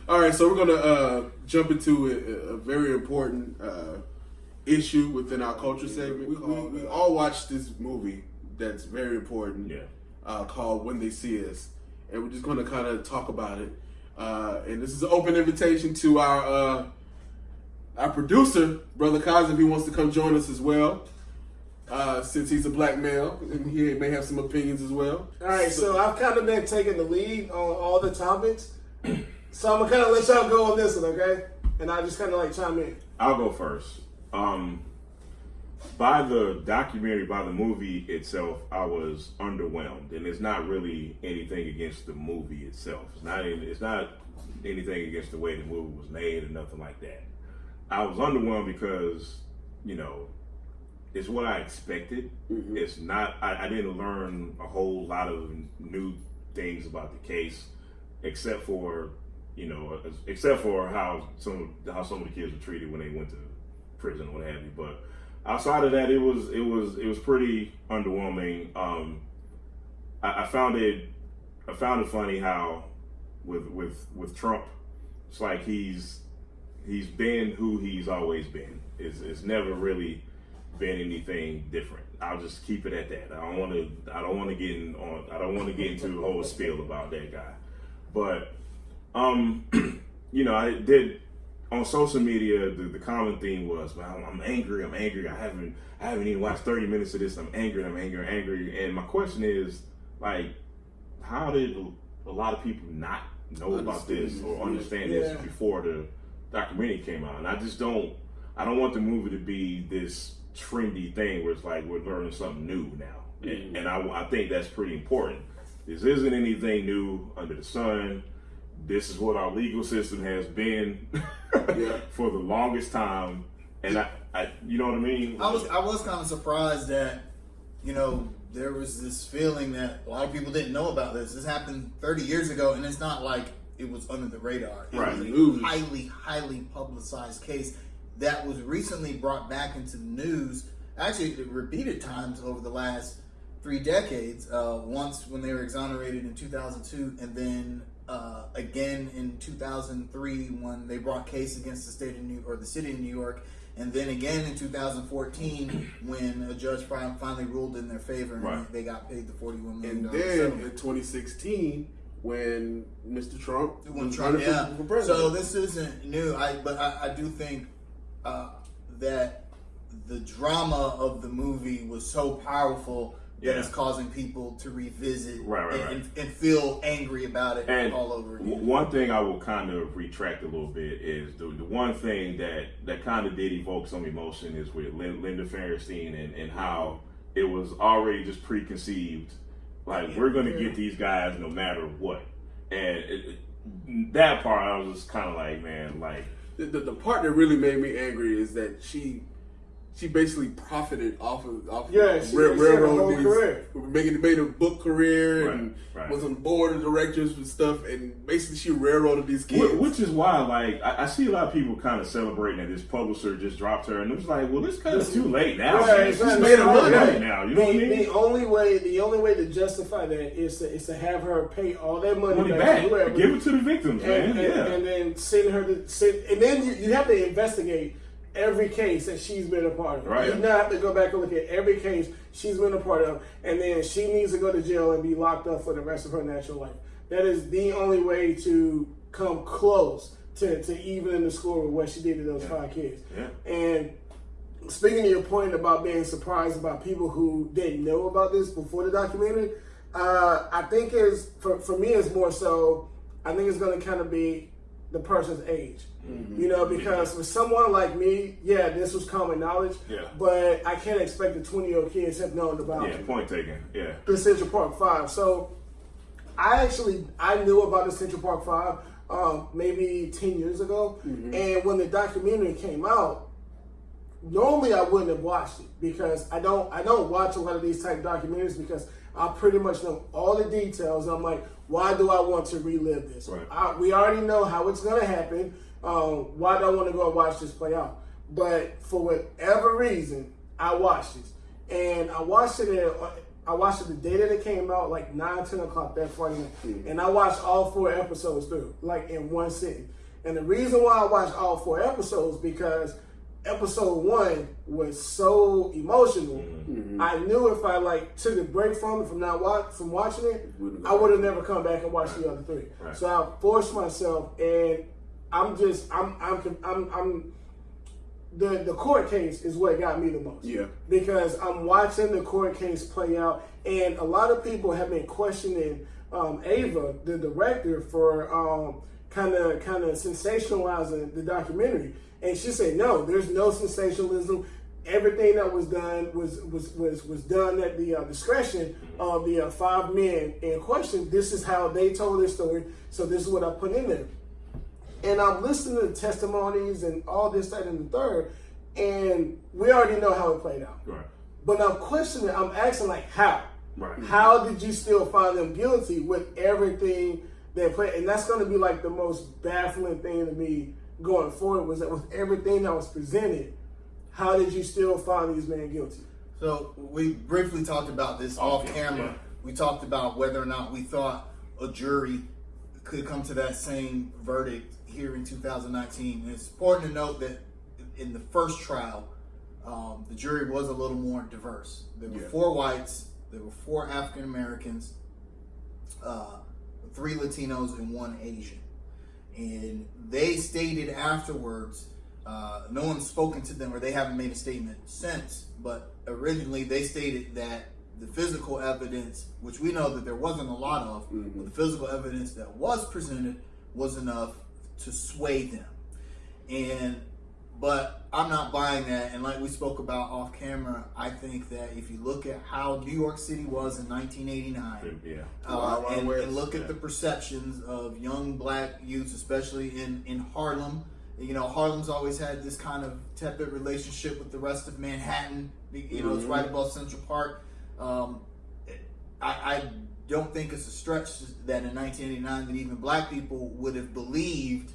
All right, so we're gonna jump into a very important issue within our culture segment. We all watched this movie that's very important. Called When They See Us, and we're just gonna kind of talk about it. And this is an open invitation to our producer, Brother Kaz, if he wants to come join us as well. Since he's a black male, and he may have some opinions as well. All right, so I've kind of been taking the lead on all the topics. So I'm going to kind of let y'all go on this one, okay? And I'll just kind of like chime in. I'll go first. By the documentary, by the movie itself, I was underwhelmed. And it's not really anything against the movie itself. It's not anything against the way the movie was made or nothing like that. I was underwhelmed because, you know, it's what I expected. Mm-hmm. It's not, I didn't learn a whole lot of new things about the case, except for how some of the kids were treated when they went to prison or what have you. But outside of that, it was pretty underwhelming. I found it funny how with Trump, it's like he's been who he's always been. It's never really been anything different. I'll just keep it at that. I don't want to get into a whole spiel about that guy. But I did on social media. The common theme was, "Man, I'm angry. I haven't even watched 30 minutes of this. I'm angry. And my question is, like, how did a lot of people not know about this or understand this before the documentary came out? And I don't want the movie to be this trendy thing where it's like we're learning something new now. And I think that's pretty important. This isn't anything new under the sun. This is what our legal system has been for the longest time. And I you know what I mean? I was kind of surprised that, there was this feeling that a lot of people didn't know about this. This happened 30 years ago, and it's not like it was under the radar. It was a highly, highly publicized case that was recently brought back into the news, actually repeated times over the last 3 decades. Once when they were exonerated in 2002, and then again in 2003 when they brought case against the city of New York, and then again in 2014 when a judge finally ruled in their favor and they got paid the $41 million. And then in 2016 when Mr. Trump was running for president. So this isn't new. But I do think that the drama of the movie was so powerful that it's causing people to revisit and feel angry about it all over again. One thing I will kind of retract a little bit is the one thing that kind of did evoke some emotion is with Linda Fairstein and how it was already just preconceived. Like, we're going to get these guys no matter what. And that part, I was just kind of like, man, like... The part that really made me angry is that she basically profited off railroad career. Made a book career and was on board of directors and stuff, and basically she railroaded these kids. Which is why, like, I see a lot of people kind of celebrating that this publisher just dropped her, and it was like, well, it's kind of too late now. She's made a money now. You know what I mean? The only way to justify that is to have her pay all that money back. Give it to the victims, man. And then send her and then you have to investigate every case that she's been a part of. Right. You now have to go back and look at every case she's been a part of, and then she needs to go to jail and be locked up for the rest of her natural life. That is the only way to come close to even in the score with what she did to those 5 kids. Yeah. And speaking of your point about being surprised about people who didn't know about this before the documentary, I think for me it's more so, I think it's going to kind of be the person's age. Mm-hmm. Because for someone like me, this was common knowledge, but I can't expect the 20-year-old kids have known about it. Point taken. Yeah. The Central Park 5. So I knew about the Central Park 5 maybe 10 years ago. Mm-hmm. And when the documentary came out, normally I wouldn't have watched it because I don't watch a lot of these type documentaries because I pretty much know all the details. I'm like, why do I want to relive this? Right. We already know how it's going to happen. Why do I want to go and watch this play out? But for whatever reason, I watched this. And I watched it I watched it the day that it came out, like 9, 10 o'clock that Friday night. And I watched all 4 episodes through, like in one sitting. And the reason why I watched all 4 episodes, because episode 1 was so emotional. I knew if I like took a break from it, from watching it, I would have never come back and watched the other 3. Right. So I forced myself, and the court case is what got me the most. Yeah. Because I'm watching the court case play out, and a lot of people have been questioning Ava, the director, for kind of sensationalizing the documentary. And she said, no, there's no sensationalism. Everything that was done was done at the discretion of the 5 men in question. This is how they told their story, so this is what I put in there. And I'm listening to testimonies and all this, that, and the third, and we already know how it played out. Right. But I'm questioning, I'm asking, like, how? Right. How did you still find them guilty with everything that played? And that's going to be like the most baffling thing to me going forward, was that with everything that was presented, how did you still find these men guilty? So we briefly talked about this off camera. Yeah. We talked about whether or not we thought a jury could come to that same verdict here in 2019. And it's important to note that in the first trial, the jury was a little more diverse. There were 4 whites, there were 4 African Americans, 3 Latinos, and 1 Asian. And they stated afterwards, no one's spoken to them, or they haven't made a statement since, but originally they stated that the physical evidence, which we know that there wasn't a lot of, but the physical evidence that was presented was enough to sway them. But I'm not buying that. And like we spoke about off camera, I think that if you look at how New York City was in 1989, and look at the perceptions of young black youths, especially in Harlem. You know, Harlem's always had this kind of tepid relationship with the rest of Manhattan. You know, it's right above Central Park. I don't think it's a stretch that in 1989 that even black people would have believed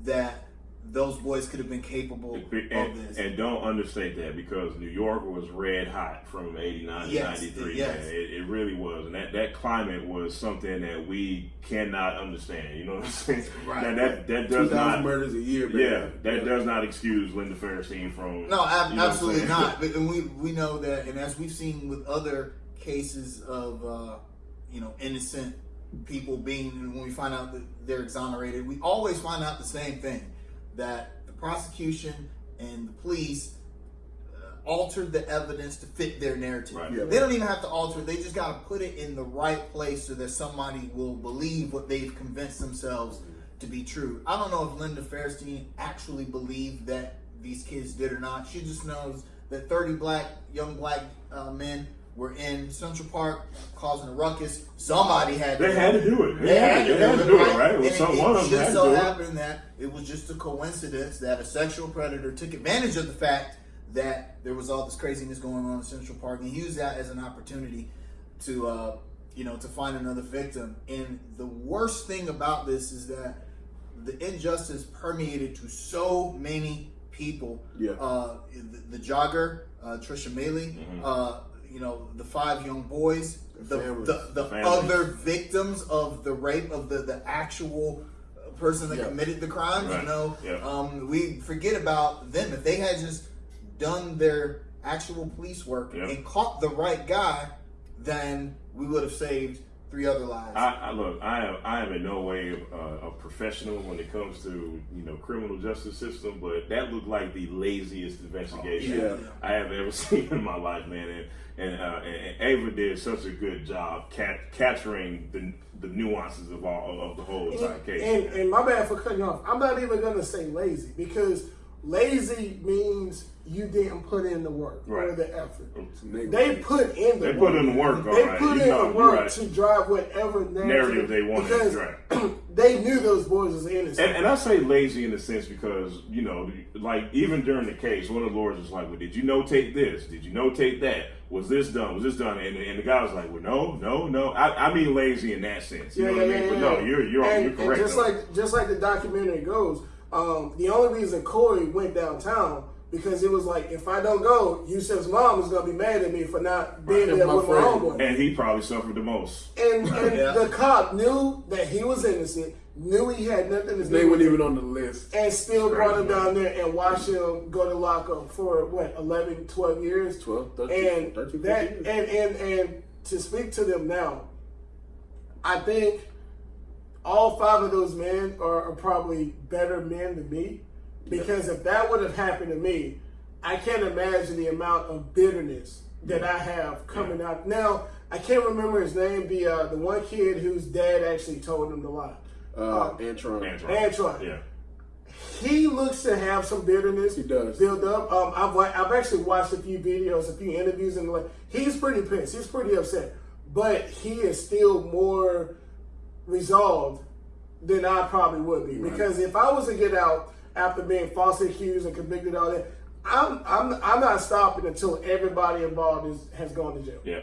that those boys could have been capable of this. And don't understate that, because New York was red hot from 89 to 93. Yes. Man. It really was. And that climate was something that we cannot understand. You know what I'm saying? Right. That does 2,000 not murders a year. That does not excuse Linda Fairstein from... No, absolutely not. But we know that, and as we've seen with other cases of innocent people being, when we find out that they're exonerated, we always find out the same thing, that the prosecution and the police altered the evidence to fit their narrative. Right. Yeah. They don't even have to alter it. They just got to put it in the right place so that somebody will believe what they've convinced themselves to be true. I don't know if Linda Fairstein actually believed that these kids did or not. She just knows that 30 young black men were in Central Park causing a ruckus. Somebody had to. They had to do it. They had to do it, right? It just so happened that it was just a coincidence that a sexual predator took advantage of the fact that there was all this craziness going on in Central Park and used that as an opportunity to, to find another victim. And the worst thing about this is that the injustice permeated to so many people. Yeah. The jogger, Trisha Mealy, the 5 young boys, the other victims of the rape of the actual person that committed the crimes. Right. We forget about them. If they had just done their actual police work and caught the right guy, then we would have saved 3 other lives. I am in no way a professional when it comes to criminal justice system, but that looked like the laziest investigation I have ever seen in my life, man. And Ava did such a good job capturing the nuances of the whole entire case. And my bad for cutting you off. I'm not even going to say lazy, because lazy means you didn't put in the work or the effort. They put in the work. They put in the work. They put in the work to drive whatever narrative they wanted to drive. They knew those boys was innocent. And I say lazy in the sense because, like even during the case, one of the lawyers was like, well, did you notate this? Did you notate that? Was this done? Was this done? And the guy was like, well, no. I mean lazy in that sense. You know what I mean? But no, you're correct. And just like the documentary goes, the only reason Corey went downtown because it was like, if I don't go, Yusef's mom is gonna be mad at me for not being there with my homeboy. And he probably suffered the most. And the cop knew that he was innocent, knew he had nothing to do with it. They weren't even on the list. And still brought him down there and watched him go to lockup for, 11, 12 years? 12, 13, 13 years. And to speak to them now, I think all 5 of those men are probably better men than me. Because if that would have happened to me, I can't imagine the amount of bitterness that I have coming out. Now, I can't remember his name, the one kid whose dad actually told him to lie. Antron. Yeah. He looks to have some bitterness. He does. Build up. I've actually watched a few videos, a few interviews, and he's pretty pissed. He's pretty upset. But he is still more resolved than I probably would be. Right. Because if I was to get out after being falsely accused and convicted, all that, I'm not stopping until everybody involved has gone to jail. Yeah.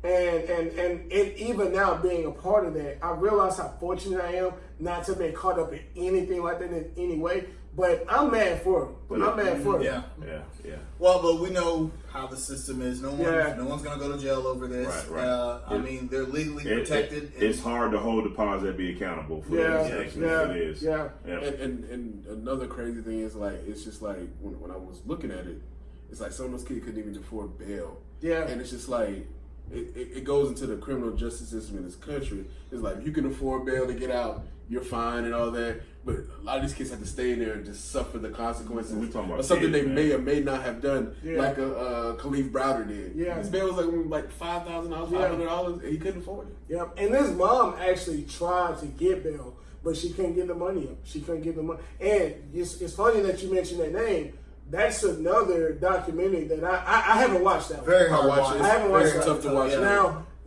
And even now being a part of that, I realize how fortunate I am not to be caught up in anything like that in any way. But I'm mad for him. I'm mad for him. Yeah. Well, but we know how the system is. No one's gonna go to jail over this. Right. I mean, they're legally protected. It's hard to hold the powers that be accountable for these actions. It is. Yeah. And another crazy thing is it's just like when I was looking at it, it's like some of those kids couldn't even afford bail. Yeah. And it's just like it goes into the criminal justice system in this country. It's like if you can afford bail to get out, you're fine and all that. But a lot of these kids have to stay in there and just suffer the consequences of something they may or may not have done, like Khalif Browder did. Yeah. His bail was like $5,000, $500, and he couldn't afford it. Yep. And his mom actually tried to get bail, but she couldn't get the money up. She couldn't get the money. And it's funny that you mentioned that name. That's another documentary that I haven't watched that one. Very hard to watch. I haven't watched that. Tough to watch.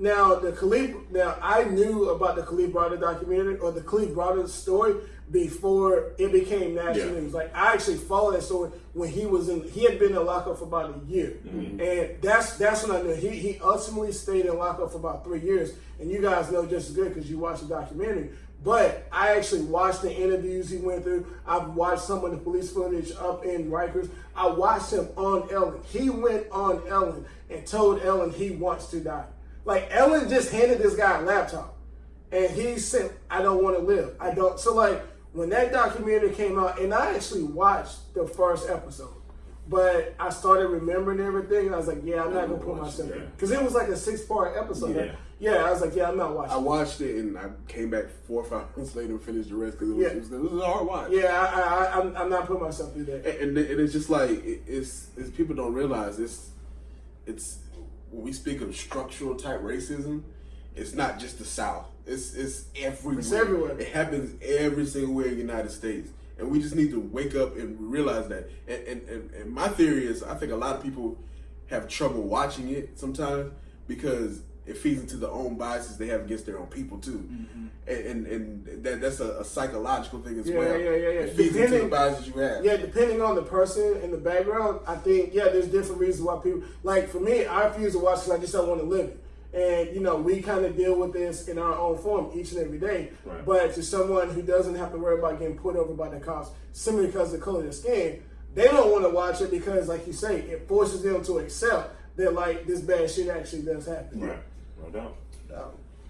Now I knew about the Khalif Browder documentary or the Khalif Browder story before it became national news. Like I actually followed that story when he had been in lockup for about a year. Mm-hmm. And that's when I knew he ultimately stayed in lockup for about 3 years. And you guys know just as good because you watched the documentary. But I actually watched the interviews he went through. I've watched some of the police footage up in Rikers. I watched him on Ellen. He went on Ellen and told Ellen he wants to die. Like Ellen just handed this guy a laptop. And he said, I don't want to live. I don't. So like when that documentary came out, and I actually watched the first episode, but I started remembering everything. And I was like, I'm not going to put myself in. Because it was like a 6-part episode. I was like, I'm not watching. I watched it and I came back 4 or 5 months later and finished the rest because it was a hard watch. I'm not putting myself through that. And it's just like it's people don't realize it's when we speak of structural type racism, it's not just the South. It's everywhere. It's everywhere. It happens every single way in the United States. And we just need to wake up and realize that. And my theory is I think a lot of people have trouble watching it sometimes because it feeds into the own biases they have against their own people too. Mm-hmm. And that's a psychological thing as well. It feeds into the biases you have. Yeah, depending on the person and the background, I think, there's different reasons why people, like for me, I refuse to watch because I just don't want to live it. And, we kind of deal with this in our own form each and every day. Right. But to someone who doesn't have to worry about getting put over by the cops simply because of the color of their skin, they don't want to watch it because, like you say, it forces them to accept that, like, this bad shit actually does happen. Right. No doubt.